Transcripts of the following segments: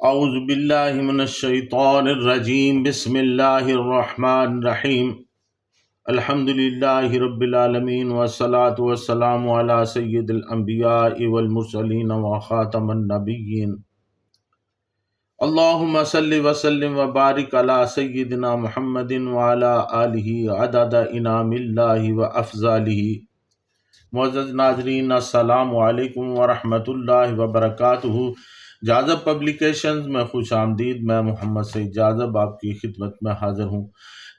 اعوذ باللہ من الشیطان الرجیم، بسم اللہ الرحمن الرحیم، الحمد للہ رب العالمین والصلاة والسلام علی سید الانبیاء والمرسلین وخاتم النبیین، اللہم صلی وسلم وبارک علی سیدنا محمد وعلی آلہ عدد انعام اللہ وافضالہ۔ معزز ناظرین، السلام علیکم ورحمۃ اللہ وبرکاتہ۔ جاذب پبلیکیشنز میں خوش آمدید۔ میں محمد سعید جاذب آپ کی خدمت میں حاضر ہوں۔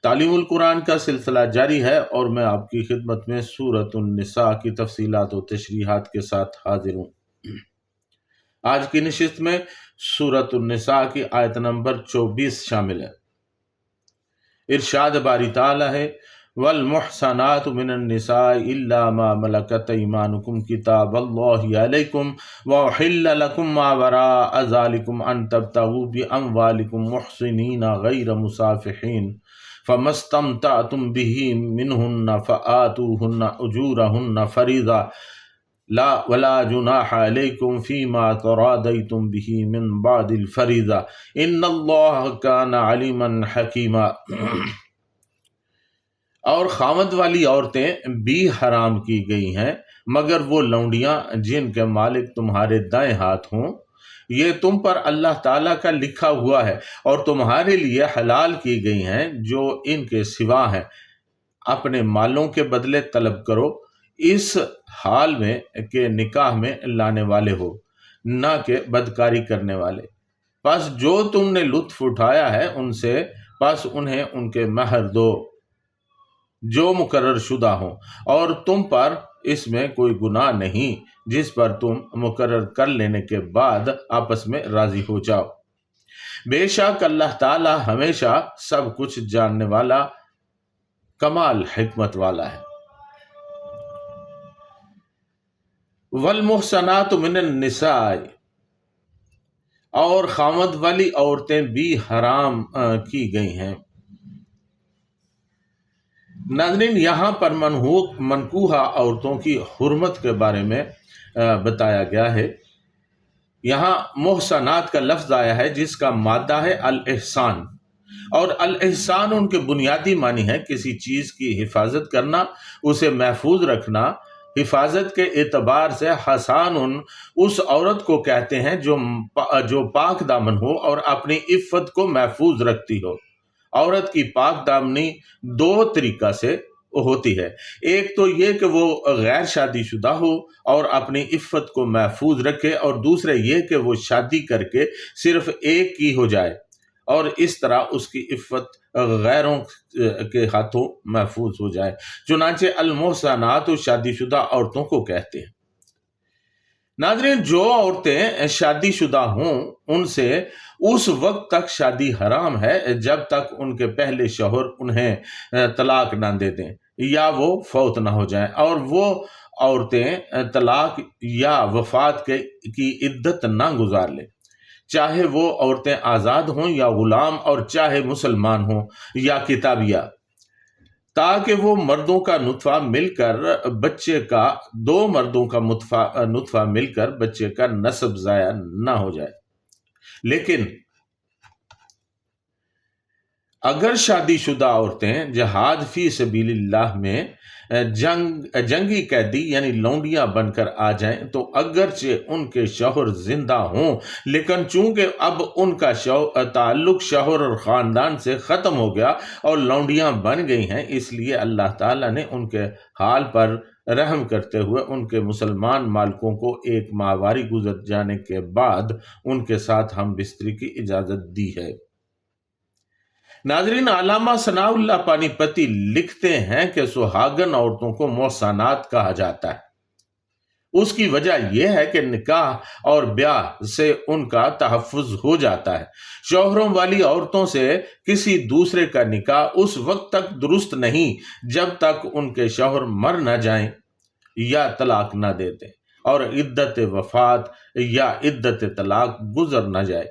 تعلیم القرآن کا سلسلہ جاری ہے اور میں آپ کی خدمت میں سورۃ النساء کی تفصیلات و تشریحات کے ساتھ حاضر ہوں۔ آج کی نشست میں سورۃ النساء کی آیت نمبر 24 شامل ہے۔ ارشاد باری تعالی ہے، والمحصنات من النساء الا ما ملكت ايمانكم كتاب الله عليكم واحل لكم ما وراء ذلكم ان تبتغوا باموالكم محصنين غير مسافحين فما استمتعتم به منهن فآتوهن اجورهن فريضة لا ولا جناح عليكم فيما تراضيتم به من بعد الفريضة ان الله كان عليما حكيما۔ اور خامد والی عورتیں بھی حرام کی گئی ہیں مگر وہ لونڈیاں جن کے مالک تمہارے دائیں ہاتھ ہوں، یہ تم پر اللہ تعالیٰ کا لکھا ہوا ہے، اور تمہارے لیے حلال کی گئی ہیں جو ان کے سوا ہیں۔ اپنے مالوں کے بدلے طلب کرو اس حال میں کہ نکاح میں لانے والے ہو، نہ کہ بدکاری کرنے والے۔ پس جو تم نے لطف اٹھایا ہے ان سے، پس انہیں ان کے مہر دو جو مقرر شدہ ہوں، اور تم پر اس میں کوئی گناہ نہیں جس پر تم مقرر کر لینے کے بعد آپس میں راضی ہو جاؤ۔ بے شک اللہ تعالی ہمیشہ سب کچھ جاننے والا، کمال حکمت والا ہے۔ والمحصنات من النساء، اور خامد والی عورتیں بھی حرام کی گئی ہیں۔ ناظرین، یہاں پر منکوحہ عورتوں کی حرمت کے بارے میں بتایا گیا ہے۔ یہاں محصنات کا لفظ آیا ہے جس کا مادہ ہے الاحسان، اور الاحسان ان کے بنیادی معنی ہے کسی چیز کی حفاظت کرنا، اسے محفوظ رکھنا۔ حفاظت کے اعتبار سے حسان اس عورت کو کہتے ہیں جو پاک دامن ہو اور اپنی عفت کو محفوظ رکھتی ہو۔ عورت کی پاک دامنی دو طریقہ سے ہوتی ہے، ایک تو یہ کہ وہ غیر شادی شدہ ہو اور اپنی عفت کو محفوظ رکھے، اور دوسرے یہ کہ وہ شادی کر کے صرف ایک کی ہو جائے اور اس طرح اس کی عفت غیروں کے ہاتھوں محفوظ ہو جائے۔ چنانچہ المحصنات شادی شدہ عورتوں کو کہتے ہیں۔ ناظرین، جو عورتیں شادی شدہ ہوں ان سے اس وقت تک شادی حرام ہے جب تک ان کے پہلے شوہر انہیں طلاق نہ دے دیں یا وہ فوت نہ ہو جائیں، اور وہ عورتیں طلاق یا وفات کی عدت نہ گزار لیں، چاہے وہ عورتیں آزاد ہوں یا غلام، اور چاہے مسلمان ہوں یا کتابیہ، تاکہ وہ مردوں کا نطفہ مل کر بچے کا دو مردوں کا نطفہ مل کر بچے کا نسب ضائع نہ ہو جائے۔ لیکن اگر شادی شدہ عورتیں جہاد فی سبیل اللہ میں جنگی قیدی یعنی لونڈیاں بن کر آ جائیں تو اگرچہ ان کے شوہر زندہ ہوں، لیکن چونکہ اب ان کا تعلق شوہر اور خاندان سے ختم ہو گیا اور لونڈیاں بن گئی ہیں، اس لیے اللہ تعالیٰ نے ان کے حال پر رحم کرتے ہوئے ان کے مسلمان مالکوں کو ایک ماہواری گزر جانے کے بعد ان کے ساتھ ہم بستری کی اجازت دی ہے۔ ناظرین، علامہ ثناء اللہ پانی پتی لکھتے ہیں کہ سہاگن عورتوں کو محصنات کہا جاتا ہے۔ اس کی وجہ یہ ہے کہ نکاح اور بیاہ سے ان کا تحفظ ہو جاتا ہے۔ شوہروں والی عورتوں سے کسی دوسرے کا نکاح اس وقت تک درست نہیں جب تک ان کے شوہر مر نہ جائیں یا طلاق نہ دے دیں اور عدت وفات یا عدت طلاق گزر نہ جائے۔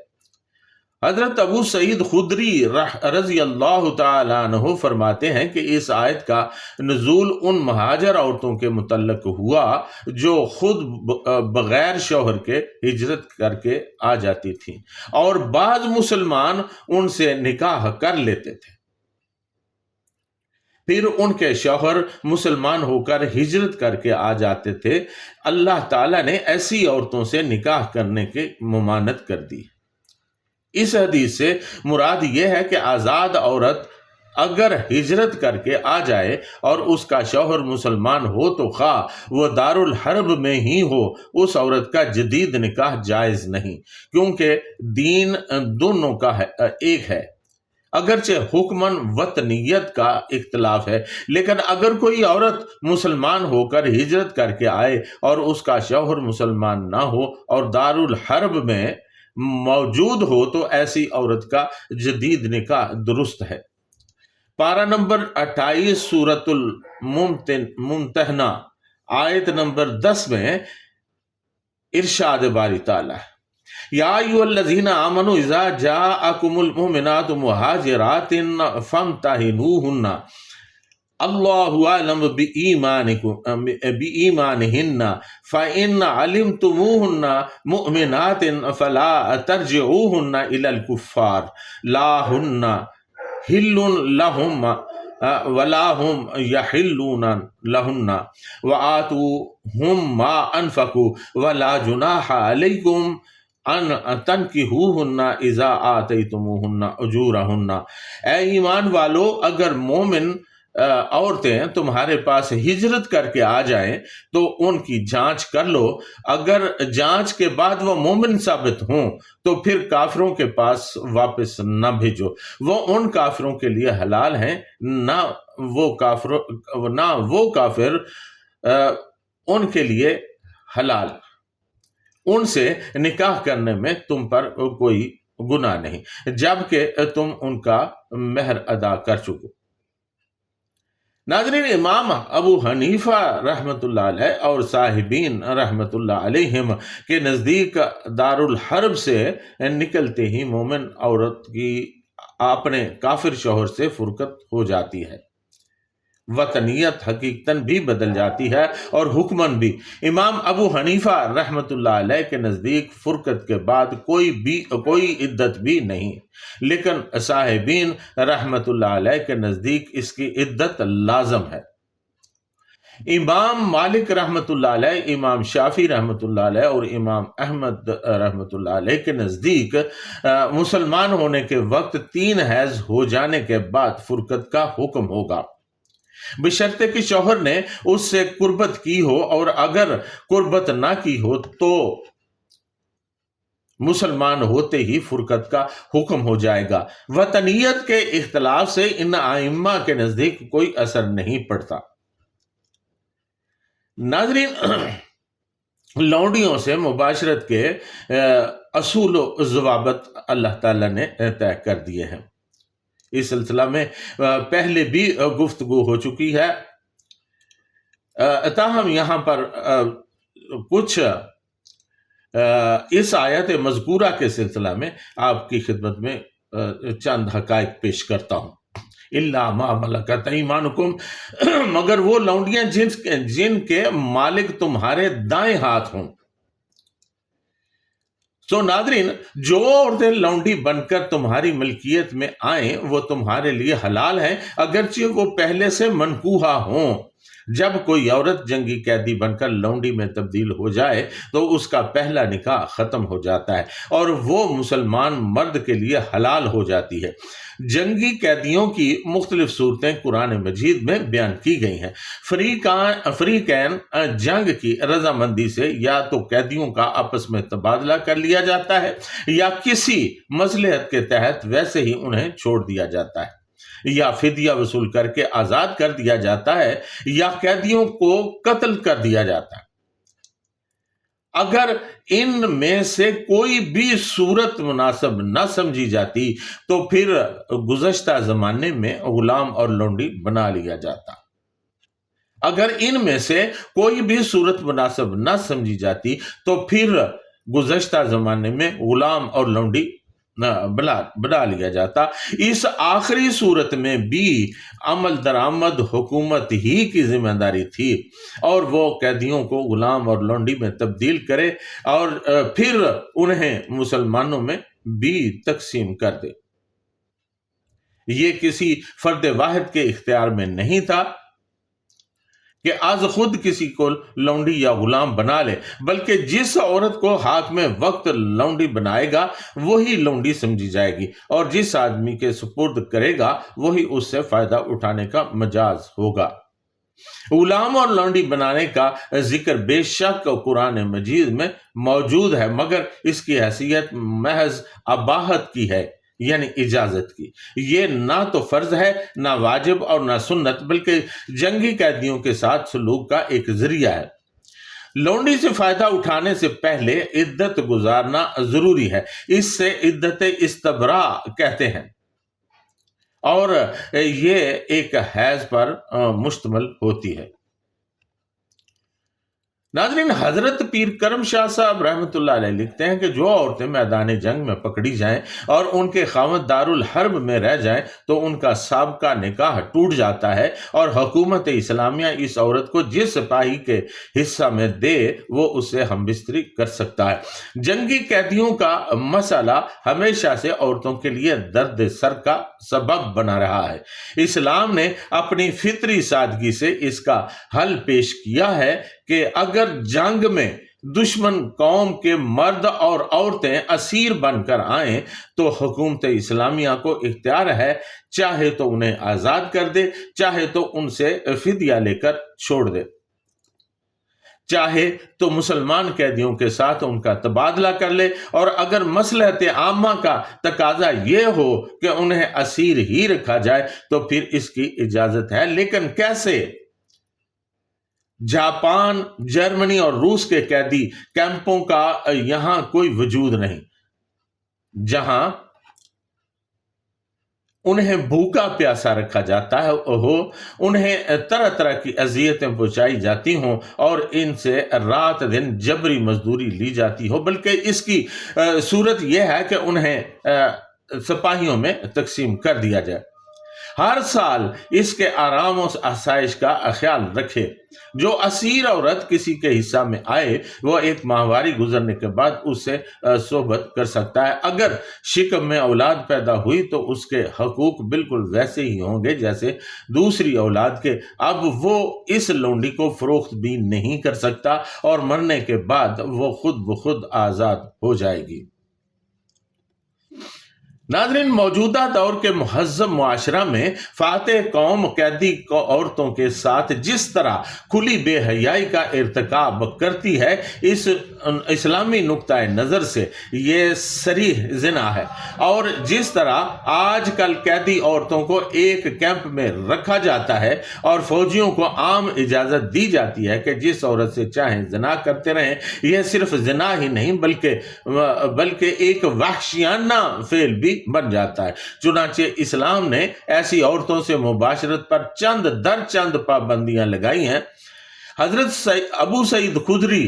حضرت ابو سعید خدری رضی اللہ تعالیٰ عنہ فرماتے ہیں کہ اس آیت کا نزول ان مہاجر عورتوں کے متعلق ہوا جو خود بغیر شوہر کے ہجرت کر کے آ جاتی تھیں، اور بعض مسلمان ان سے نکاح کر لیتے تھے، پھر ان کے شوہر مسلمان ہو کر ہجرت کر کے آ جاتے تھے۔ اللہ تعالیٰ نے ایسی عورتوں سے نکاح کرنے کی ممانعت کر دی۔ اس حدیث سے مراد یہ ہے کہ آزاد عورت اگر ہجرت کر کے آ جائے اور اس کا شوہر مسلمان ہو تو خواہ وہ دارالحرب میں ہی ہو، اس عورت کا جدید نکاح جائز نہیں، کیونکہ دین دونوں کا ایک ہے۔ اگرچہ حکماً وطنیت کا اختلاف ہے، لیکن اگر کوئی عورت مسلمان ہو کر ہجرت کر کے آئے اور اس کا شوہر مسلمان نہ ہو اور دارالحرب میں موجود ہو تو ایسی عورت کا جدید نکاح درست ہے۔ پارہ نمبر 28 سورۃ الممتحنہ آیت نمبر 10 میں ارشاد باری تعالیٰ، یا ایھا الذین آمنوا اذا جاءکم المؤمنات مہاجرات فامتحنوہن اللہ اعلم بإیمانہن فإن علمتموہن مؤمنات فلا ترجعوہن الی الکفار لا ہن حل لہم ولا ہم یحلون لہن وآتوہم ما انفقوا ولا جناح علیکم ان تنکحوہن اذا آتیتموہن اجورہن۔ اے ایمان والو، اگر مومن عورتیں تمہارے پاس ہجرت کر کے آ جائیں تو ان کی جانچ کر لو، اگر جانچ کے بعد وہ مومن ثابت ہوں تو پھر کافروں کے پاس واپس نہ بھیجو، وہ ان کافروں کے لیے حلال ہیں، نہ وہ کافر ان کے لیے حلال، ان سے نکاح کرنے میں تم پر کوئی گناہ نہیں جبکہ تم ان کا مہر ادا کر چکو۔ ناظرین، امام ابو حنیفہ رحمۃ اللہ علیہ اور صاحبین رحمۃ اللہ علیہم کے نزدیک دارالحرب سے نکلتے ہی مومن عورت کی اپنے کافر شوہر سے فرقت ہو جاتی ہے، وطنیت حقیقتاً بھی بدل جاتی ہے اور حکماً بھی۔ امام ابو حنیفہ رحمۃ اللہ علیہ کے نزدیک فرقت کے بعد کوئی عدت بھی نہیں، لیکن صاحبین رحمۃ اللہ علیہ کے نزدیک اس کی عدت لازم ہے۔ امام مالک رحمۃ اللہ علیہ، امام شافعی رحمۃ اللہ علیہ اور امام احمد رحمۃ اللہ علیہ کے نزدیک مسلمان ہونے کے وقت 3 حیض ہو جانے کے بعد فرقت کا حکم ہوگا، بشرطے کہ شوہر نے اس سے قربت کی ہو، اور اگر قربت نہ کی ہو تو مسلمان ہوتے ہی فرقت کا حکم ہو جائے گا۔ وطنیت کے اختلاف سے ان ائمہ کے نزدیک کوئی اثر نہیں پڑتا۔ ناظرین، لونڈیوں سے مباشرت کے اصول و ضوابط اللہ تعالیٰ نے طے کر دیے ہیں۔ اس سلسلہ میں پہلے بھی گفتگو ہو چکی ہے، تاہم یہاں پر کچھ اس آیت مذکورہ کے سلسلہ میں آپ کی خدمت میں چند حقائق پیش کرتا ہوں۔ الا ما ملکت ایمانکم، مگر وہ لونڈیاں جن کے مالک تمہارے دائیں ہاتھ ہوں۔ ناظرین، جو عورتیں لونڈی بن کر تمہاری ملکیت میں آئیں وہ تمہارے لیے حلال ہیں، اگرچہ وہ پہلے سے منکوحہ ہوں۔ جب کوئی عورت جنگی قیدی بن کر لونڈی میں تبدیل ہو جائے تو اس کا پہلا نکاح ختم ہو جاتا ہے اور وہ مسلمان مرد کے لیے حلال ہو جاتی ہے۔ جنگی قیدیوں کی مختلف صورتیں قرآن مجید میں بیان کی گئی ہیں۔ فریقین جنگ کی رضامندی سے یا تو قیدیوں کا آپس میں تبادلہ کر لیا جاتا ہے یا کسی مصلحت کے تحت ویسے ہی انہیں چھوڑ دیا جاتا ہے، یا فدیہ وصول کر کے آزاد کر دیا جاتا ہے، یا قیدیوں کو قتل کر دیا جاتا ہے۔ اگر ان میں سے کوئی بھی صورت مناسب نہ سمجھی جاتی تو پھر گزشتہ زمانے میں غلام اور لونڈی بنا لیا جاتا۔ اگر ان میں سے کوئی بھی صورت مناسب نہ سمجھی جاتی تو پھر گزشتہ زمانے میں غلام اور لونڈی بنا لیا جاتا۔ اس آخری صورت میں بھی عمل درآمد حکومت ہی کی ذمہ داری تھی، اور وہ قیدیوں کو غلام اور لونڈی میں تبدیل کرے اور پھر انہیں مسلمانوں میں بھی تقسیم کر دے۔ یہ کسی فرد واحد کے اختیار میں نہیں تھا کہ از خود کسی کو لونڈی یا غلام بنا لے، بلکہ جس عورت کو حاکم وقت لونڈی بنائے گا وہی لونڈی سمجھی جائے گی، اور جس آدمی کے سپرد کرے گا وہی اس سے فائدہ اٹھانے کا مجاز ہوگا۔ غلام اور لونڈی بنانے کا ذکر بے شک قرآن مجید میں موجود ہے، مگر اس کی حیثیت محض اباحت کی ہے، یعنی اجازت کی۔ یہ نہ تو فرض ہے، نہ واجب اور نہ سنت، بلکہ جنگی قیدیوں کے ساتھ سلوک کا ایک ذریعہ ہے۔ لونڈی سے فائدہ اٹھانے سے پہلے عدت گزارنا ضروری ہے، اس سے عدت استبراء کہتے ہیں، اور یہ ایک حیض پر مشتمل ہوتی ہے۔ ناظرین، حضرت پیر کرم شاہ صاحب رحمۃ اللہ علیہ لکھتے ہیں کہ جو عورتیں میدان جنگ میں پکڑی جائیں اور ان کے خاوند دارالحرب میں رہ جائیں تو ان کا سابقہ نکاح ٹوٹ جاتا ہے، اور حکومت اسلامیہ اس عورت کو جس سپاہی کے حصہ میں دے وہ اسے ہم بستری کر سکتا ہے۔ جنگی قیدیوں کا مسئلہ ہمیشہ سے عورتوں کے لیے درد سر کا سبب بنا رہا ہے۔ اسلام نے اپنی فطری سادگی سے اس کا حل پیش کیا ہے کہ اگر جنگ میں دشمن قوم کے مرد اور عورتیں اسیر بن کر آئیں تو حکومت اسلامیہ کو اختیار ہے، چاہے تو انہیں آزاد کر دے، چاہے تو ان سے فدیہ لے کر چھوڑ دے، چاہے تو مسلمان قیدیوں کے ساتھ ان کا تبادلہ کر لے، اور اگر مصلحت عامہ کا تقاضا یہ ہو کہ انہیں اسیر ہی رکھا جائے تو پھر اس کی اجازت ہے۔ لیکن کیسے؟ جاپان، جرمنی اور روس کے قیدی کیمپوں کا یہاں کوئی وجود نہیں، جہاں انہیں بھوکا پیاسا رکھا جاتا ہے ہو، انہیں طرح طرح کی اذیتیں پہنچائی جاتی ہوں اور ان سے رات دن جبری مزدوری لی جاتی ہو، بلکہ اس کی صورت یہ ہے کہ انہیں سپاہیوں میں تقسیم کر دیا جائے۔ ہر سال اس کے آرام و آسائش کا خیال رکھے۔ جو اسیر عورت کسی کے حصہ میں آئے وہ ایک ماہواری گزرنے کے بعد اس سے صحبت کر سکتا ہے۔ اگر شکم میں اولاد پیدا ہوئی تو اس کے حقوق بالکل ویسے ہی ہوں گے جیسے دوسری اولاد کے۔ اب وہ اس لونڈی کو فروخت بھی نہیں کر سکتا، اور مرنے کے بعد وہ خود بخود آزاد ہو جائے گی۔ ناظرین، موجودہ دور کے مہذب معاشرہ میں فاتح قوم قیدی عورتوں کے ساتھ جس طرح کھلی بے حیائی کا ارتکاب کرتی ہے، اس اسلامی نقطہ نظر سے یہ صریح زنا ہے، اور جس طرح آج کل قیدی عورتوں کو ایک کیمپ میں رکھا جاتا ہے اور فوجیوں کو عام اجازت دی جاتی ہے کہ جس عورت سے چاہیں زنا کرتے رہیں، یہ صرف زنا ہی نہیں بلکہ ایک وحشیانہ فعل بھی بن جاتا ہے۔ چنانچہ اسلام نے ایسی عورتوں سے مباشرت پر چند در چند پابندیاں لگائی ہیں۔ حضرت ابو سعید خدری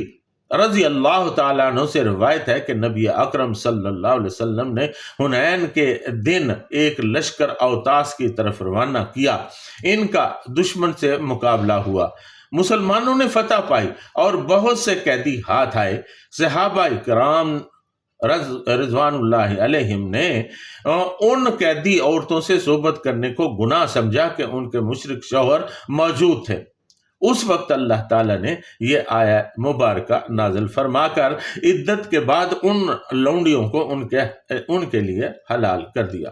رضی اللہ تعالیٰ عنہ سے روایت ہے کہ نبی اکرم صلی اللہ علیہ وسلم نے حنین کے دن ایک لشکر اوتاس کی طرف روانہ کیا۔ ان کا دشمن سے مقابلہ ہوا، مسلمانوں نے فتح پائی اور بہت سے قیدی ہاتھ آئے۔ صحابہ کرام رضوان اللہ علیہم نے ان قیدی عورتوں سے صحبت کرنے کو گناہ سمجھا کہ ان کے مشرک شوہر موجود تھے۔ اس وقت اللہ تعالیٰ نے یہ آیت مبارکہ نازل فرما کر عدت کے بعد ان لونڈیوں کو ان کے لیے حلال کر دیا۔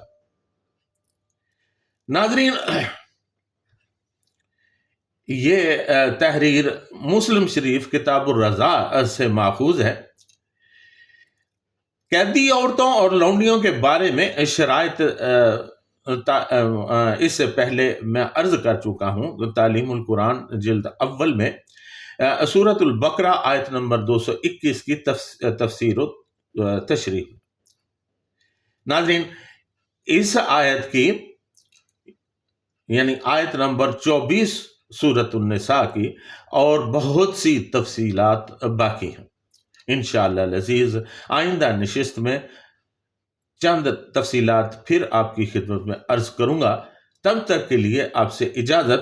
ناظرین، یہ تحریر مسلم شریف کتاب الرضاء سے ماخوذ ہے۔ قیدی عورتوں اور لونڈیوں کے بارے میں شرائط اس سے پہلے میں عرض کر چکا ہوں۔ تعلیم القرآن جلد اول میں سورۃ البقرہ آیت نمبر 221 کی تفسیر و تشریح۔ ناظرین، اس آیت کی یعنی آیت نمبر 24 سورۃ النساء کی اور بہت سی تفصیلات باقی ہیں۔ انشاءاللہ العزیز آئندہ نشست میں چند تفصیلات پھر آپ کی خدمت میں عرض کروں گا۔ تب تک کے لیے آپ سے اجازت،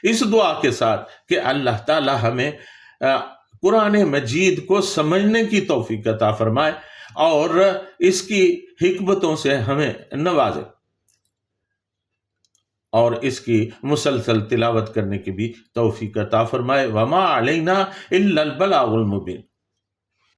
اس دعا کے ساتھ کہ اللہ تعالی ہمیں قرآن مجید کو سمجھنے کی توفیق عطا فرمائے اور اس کی حکمتوں سے ہمیں نوازے، اور اس کی مسلسل تلاوت کرنے کی بھی توفیق عطا فرمائے۔ وما علینا الا البلاغ المبین۔